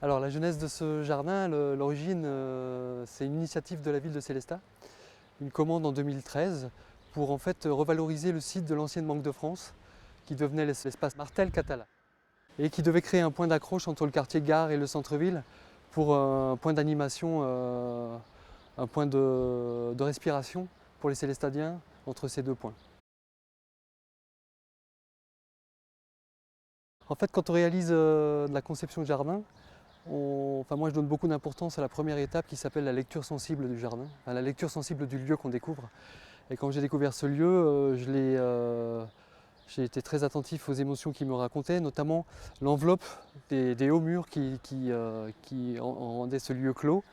Alors la genèse de ce jardin, l'origine, c'est une initiative de la ville de Sélestat, une commande en 2013 pour en fait revaloriser le site de l'ancienne Banque de France qui devenait l'espace Martel-Catala et qui devait créer un point d'accroche entre le quartier Gare et le centre-ville pour un point d'animation, un point de respiration pour les Célestadiens entre ces deux points. En fait, quand on réalise la conception de jardin, moi je donne beaucoup d'importance à la première étape qui s'appelle la lecture sensible du jardin, à la lecture sensible du lieu qu'on découvre. Et quand j'ai découvert ce lieu, j'ai été très attentif aux émotions qu'il me racontait, notamment l'enveloppe des hauts murs qui en rendaient ce lieu clos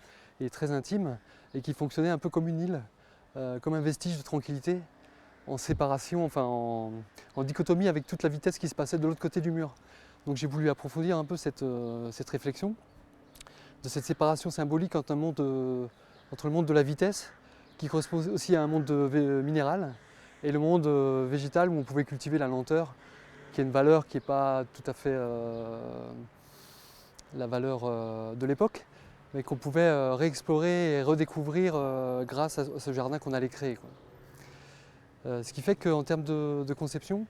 et très intime et qui fonctionnait un peu comme une île, comme un vestige de tranquillité, en séparation, en dichotomie avec toute la vitesse qui se passait de l'autre côté du mur. Donc j'ai voulu approfondir un peu cette réflexion de cette séparation symbolique entre le monde de la vitesse, qui correspond aussi à un monde minéral, et le monde végétal où on pouvait cultiver la lenteur, qui est une valeur qui n'est pas tout à fait la valeur de l'époque, mais qu'on pouvait réexplorer et redécouvrir grâce à ce jardin qu'on allait créer, quoi. Ce qui fait qu'en termes de conception,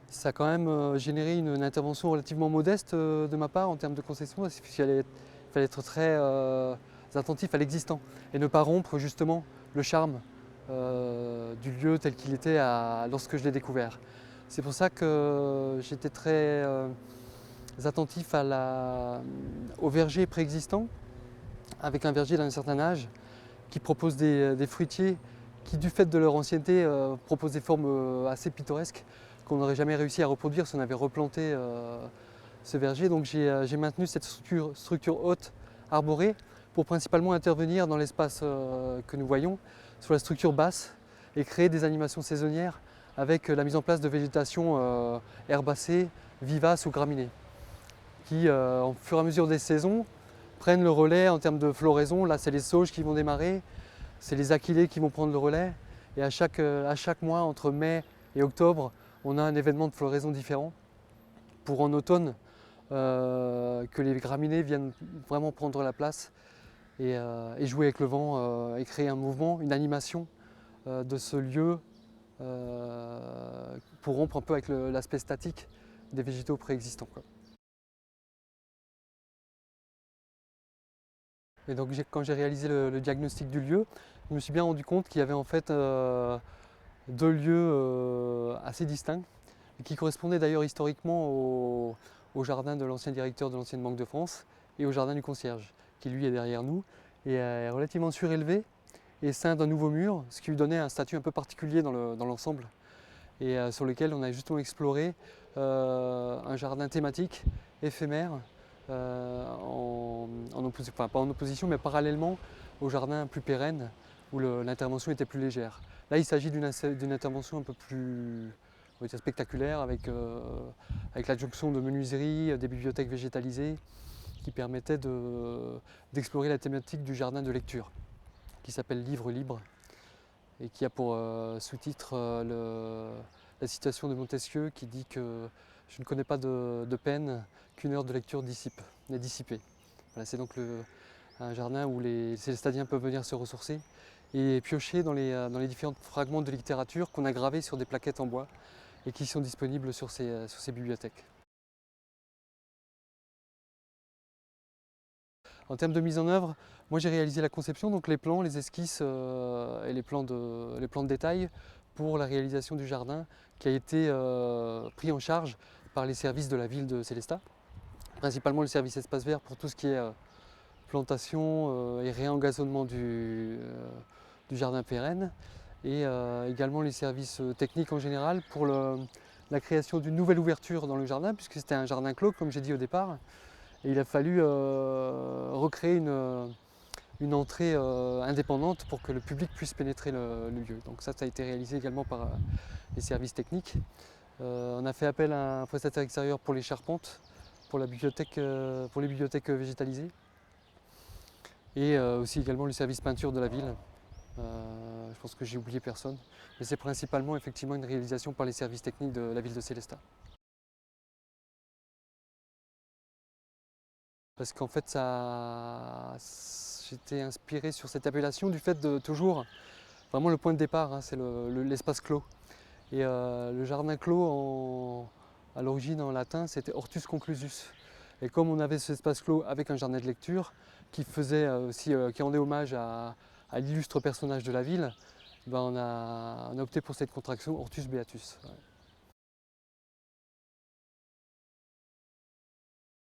ça a quand même généré une intervention relativement modeste de ma part en termes de conception, parce qu'il fallait être très attentif à l'existant et ne pas rompre justement le charme du lieu tel qu'il était lorsque je l'ai découvert. C'est pour ça que j'étais très attentif au verger préexistant, avec un verger d'un certain âge qui propose des fruitiers qui, du fait de leur ancienneté, proposent des formes assez pittoresques qu'on n'aurait jamais réussi à reproduire si on avait replanté ce verger. Donc j'ai maintenu cette structure haute, arborée, pour principalement intervenir dans l'espace que nous voyons, sur la structure basse, et créer des animations saisonnières avec la mise en place de végétation herbacée, vivace ou graminée, qui, au fur et à mesure des saisons, prennent le relais en termes de floraison. Là, c'est les sauges qui vont démarrer, c'est les achillées qui vont prendre le relais. Et à chaque mois, entre mai et octobre, on a un événement de floraison différent. Pour en automne, que les graminées viennent vraiment prendre la place et jouer avec le vent et créer un mouvement, une animation de ce lieu pour rompre un peu avec l'aspect statique des végétaux préexistants, quoi. Et donc quand j'ai réalisé le diagnostic du lieu, je me suis bien rendu compte qu'il y avait en fait deux lieux assez distincts, qui correspondaient d'ailleurs historiquement au jardin de l'ancien directeur de l'ancienne Banque de France et au jardin du concierge, qui lui est derrière nous, et est relativement surélevé et ceint d'un nouveau mur, ce qui lui donnait un statut un peu particulier dans l'ensemble, et sur lequel on a justement exploré un jardin thématique, éphémère, pas en opposition, mais parallèlement au jardin plus pérenne, où l'intervention était plus légère. Là, il s'agit d'une intervention un peu plus, on va dire, spectaculaire, avec l'adjonction de menuiseries, des bibliothèques végétalisées, qui permettaient d'explorer la thématique du jardin de lecture, qui s'appelle Livre libre, et qui a pour sous-titre la citation de Montesquieu qui dit que je ne connais pas de peine qu'une heure de lecture est dissipée. Voilà, c'est donc un jardin où les Célestadiens peuvent venir se ressourcer et piocher dans les différents fragments de littérature qu'on a gravés sur des plaquettes en bois et qui sont disponibles sur ces bibliothèques. En termes de mise en œuvre, moi j'ai réalisé la conception, donc les plans, les esquisses et les plans de détail pour la réalisation du jardin qui a été pris en charge par les services de la ville de Sélestat, principalement le service espace vert pour tout ce qui est plantation et réengazonnement du jardin pérenne, et également les services techniques en général pour la création d'une nouvelle ouverture dans le jardin, puisque c'était un jardin clos comme j'ai dit au départ. Et il a fallu recréer une entrée indépendante pour que le public puisse pénétrer le lieu. Donc ça a été réalisé également par les services techniques. On a fait appel à un prestataire extérieur pour les charpentes, pour les bibliothèques végétalisées, et aussi également le service peinture de la ville. Je pense que j'ai oublié personne, mais c'est principalement effectivement une réalisation par les services techniques de la ville de Sélestat. parce qu'en fait j'étais inspiré sur cette appellation du fait de toujours, vraiment le point de départ, hein, c'est l'espace clos. Et le jardin clos, à l'origine en latin, c'était hortus conclusus. Et comme on avait cet espace clos avec un jardin de lecture qui faisait aussi, qui rendait hommage à l'illustre personnage de la ville, ben on a opté pour cette contraction hortus beatus. Ouais.